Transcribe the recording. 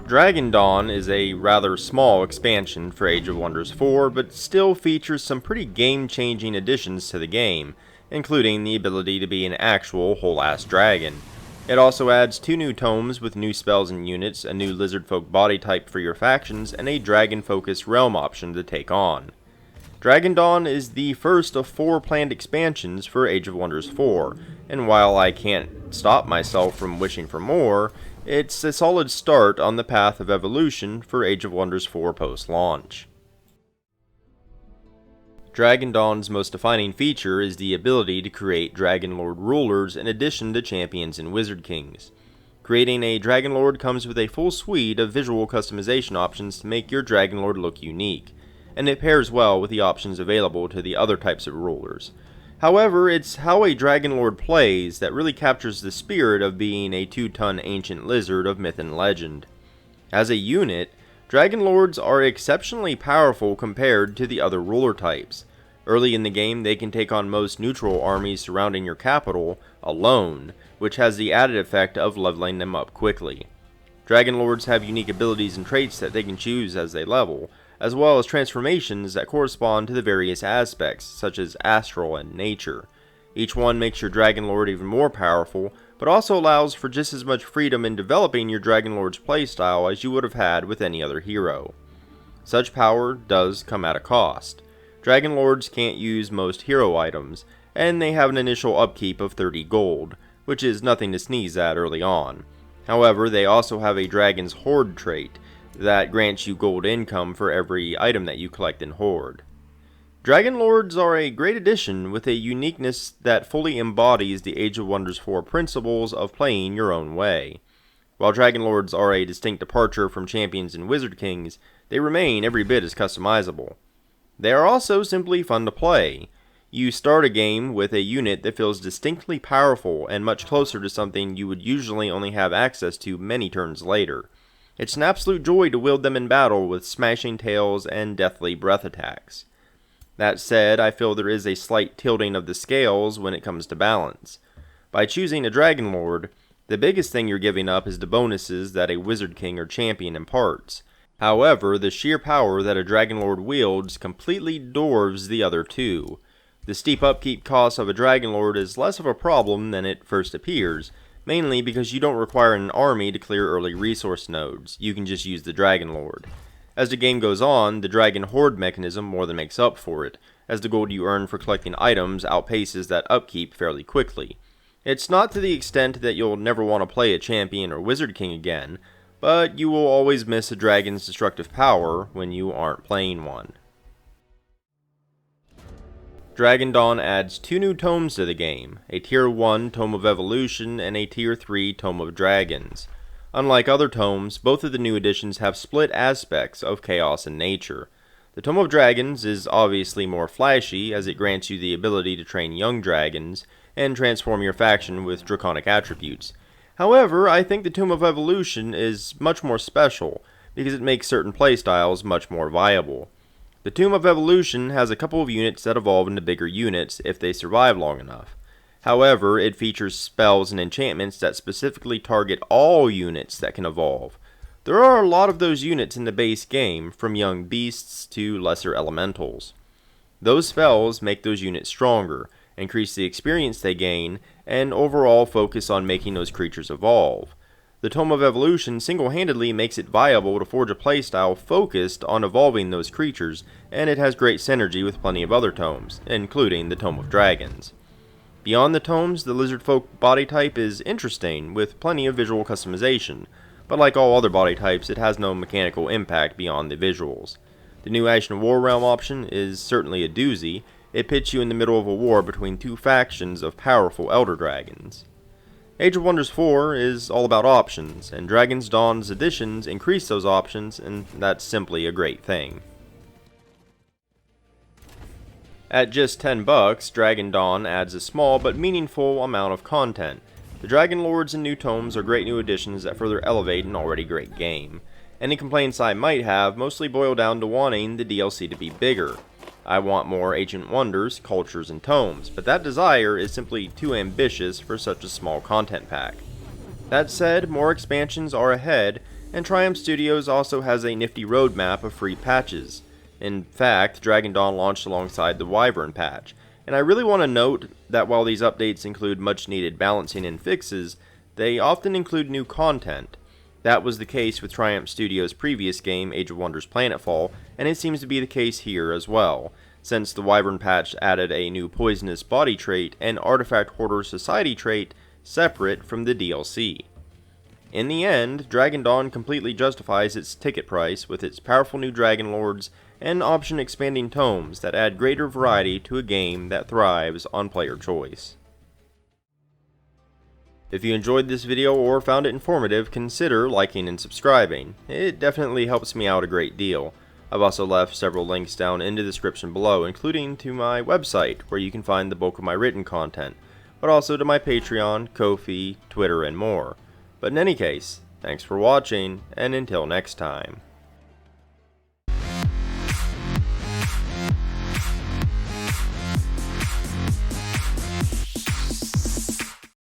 Dragon Dawn is a rather small expansion for Age of Wonders 4, but still features some pretty game-changing additions to the game, including the ability to be an actual whole-ass dragon. It also adds 2 new tomes with new spells and units, a new Lizardfolk body type for your factions, and a dragon-focused realm option to take on. Dragon Dawn is the first of 4 planned expansions for Age of Wonders 4, and while I can't stop myself from wishing for more, it's a solid start on the path of evolution for Age of Wonders 4 post-launch. Dragon Dawn's most defining feature is the ability to create Dragon Lord rulers in addition to champions and wizard kings. Creating a Dragon Lord comes with a full suite of visual customization options to make your Dragon Lord look unique, and it pairs well with the options available to the other types of rulers. However, it's how a Dragon Lord plays that really captures the spirit of being a 2-ton ancient lizard of myth and legend. As a unit, Dragon Lords are exceptionally powerful compared to the other ruler types. Early in the game, they can take on most neutral armies surrounding your capital alone, which has the added effect of leveling them up quickly. Dragon Lords have unique abilities and traits that they can choose as they level, as well as transformations that correspond to the various aspects, such as astral and nature. Each one makes your Dragon Lord even more powerful, but also allows for just as much freedom in developing your Dragon Lord's playstyle as you would have had with any other hero. Such power does come at a cost. Dragon Lords can't use most hero items, and they have an initial upkeep of 30 gold, which is nothing to sneeze at early on. However, they also have a Dragon's Hoard trait, that grants you gold income for every item that you collect in Hoard. Dragon Lords are a great addition with a uniqueness that fully embodies the Age of Wonders 4 principles of playing your own way. While Dragon Lords are a distinct departure from champions and wizard kings, they remain every bit as customizable. They are also simply fun to play. You start a game with a unit that feels distinctly powerful and much closer to something you would usually only have access to many turns later. It's an absolute joy to wield them in battle with smashing tails and deathly breath attacks. That said, I feel there is a slight tilting of the scales when it comes to balance. By choosing a Dragon Lord, the biggest thing you're giving up is the bonuses that a Wizard King or Champion imparts. However, the sheer power that a Dragon Lord wields completely dwarves the other two. The steep upkeep cost of a Dragon Lord is less of a problem than it first appears, mainly because you don't require an army to clear early resource nodes. You can just use the Dragon Lord. As the game goes on, the Dragon Hoard mechanism more than makes up for it, as the gold you earn for collecting items outpaces that upkeep fairly quickly. It's not to the extent that you'll never want to play a Champion or Wizard King again, but you will always miss a dragon's destructive power when you aren't playing one. Dragon Dawn adds 2 new tomes to the game, a Tier 1 Tome of Evolution and a Tier 3 Tome of Dragons. Unlike other tomes, both of the new editions have split aspects of chaos and nature. The Tome of Dragons is obviously more flashy, as it grants you the ability to train young dragons and transform your faction with draconic attributes. However, I think the Tome of Evolution is much more special, because it makes certain playstyles much more viable. The Tome of Evolution has a couple of units that evolve into bigger units if they survive long enough. However, it features spells and enchantments that specifically target all units that can evolve. There are a lot of those units in the base game, from young beasts to lesser elementals. Those spells make those units stronger, increase the experience they gain, and overall focus on making those creatures evolve. The Tome of Evolution single-handedly makes it viable to forge a playstyle focused on evolving those creatures, and it has great synergy with plenty of other tomes, including the Tome of Dragons. Beyond the tomes, the Lizardfolk body type is interesting, with plenty of visual customization, but like all other body types, it has no mechanical impact beyond the visuals. The new Ashen War Realm option is certainly a doozy. It pits you in the middle of a war between 2 factions of powerful Elder Dragons. Age of Wonders 4 is all about options, and Dragon Dawn's additions increase those options, and that's simply a great thing. At just $10, Dragon Dawn adds a small but meaningful amount of content. The Dragon Lords and new tomes are great new additions that further elevate an already great game. Any complaints I might have mostly boil down to wanting the DLC to be bigger. I want more Ancient Wonders, Cultures, and Tomes, but that desire is simply too ambitious for such a small content pack. That said, more expansions are ahead, and Triumph Studios also has a nifty roadmap of free patches. In fact, Dragon Dawn launched alongside the Wyvern patch, and I really want to note that while these updates include much needed balancing and fixes, they often include new content. That was the case with Triumph Studios' previous game, Age of Wonders Planetfall, and it seems to be the case here as well, since the Wyvern patch added a new Poisonous Body trait and Artifact Hoarder Society trait separate from the DLC. In the end, Dragon Dawn completely justifies its ticket price with its powerful new Dragon Lords and option-expanding tomes that add greater variety to a game that thrives on player choice. If you enjoyed this video or found it informative, consider liking and subscribing. It definitely helps me out a great deal. I've also left several links down in the description below, including to my website, where you can find the bulk of my written content, but also to my Patreon, Ko-fi, Twitter, and more. But in any case, thanks for watching, and until next time.